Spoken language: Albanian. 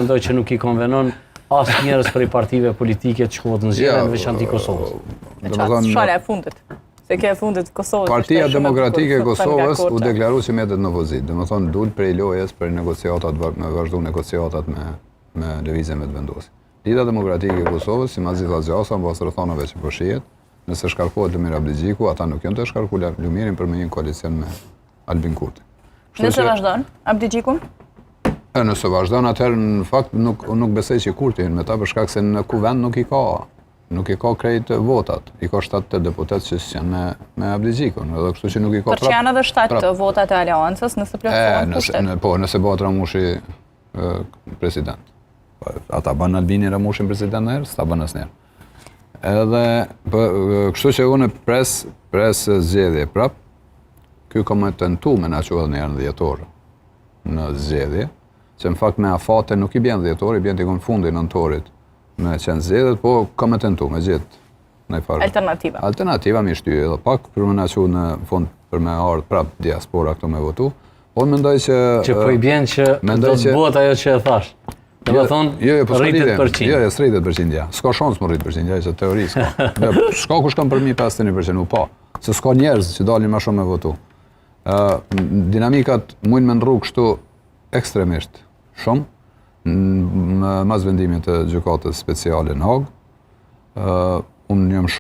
Mendoj që nuk i konvenon asë njerës për i partive politike të shkohet në zgjedhje në veçanti Kosovës. Shfala e fundit. Se kjo e fundit Kosovës. Partia Demokratike e Kosovës u deklaru që mjetet në vozit. Dhe më thonë dul prej lojes për negociatat, me vazhdu negociatat me lëvizjen vendosi. Lida Demokratike e Kosovës, si ma zitha gjasa, në basë rëthonave që përshijet, nëse shkarkohet Lumir Abligjiku, ata nuk janë të shkarku Lumirin për me një koalicion me Albin Kurti. Nëse vazhdon Abligjikun? Nëse vazhdon, atëherë në fakt nuk besej që Kurti me ta për shkak se në kuvend nuk i ka krejt votat. I ka 7 deputet që janë me Abligjikun, edhe kështu që nuk i ka Por që janë edhe 7 votat e aleancës nëse plotësohen kushtet. Po, nëse bëhet Ramushi president. Ata banë Albini Ramushin president në herë, s'ta banë asnjëherë. Edhe, kështu që unë pres zgjedhje prap, ky ka më tentu me na quhet në janë dhjetor në zgjedhje, që në fakt me afate nuk i bjen dhjetor, i bjen t'i fundi nëntorit me qenë zgjedhjet, po ka me tentu me gjithë në farë. Alternativa. Alternativa mi shtyje edhe pak, për me na quhet në fund për me ardhë prap diaspora këtu me votu, po mendoj që... Që po i bjen që do të bëhet ajo që e thash. Dhe më thonë, rritet përqind. Jo, s'rritet përqind, ja. S'ka shans më rrit përqind, ja, që teori s'ka. S'ka kush kam për mi 51%, u pa. Se s'ka njerëz që dalin ma shumë me votu. Dinamikat mujnë me ndru kështu ekstremisht shumë, mas vendimit të gjykatës speciale në Hagë. Unë jam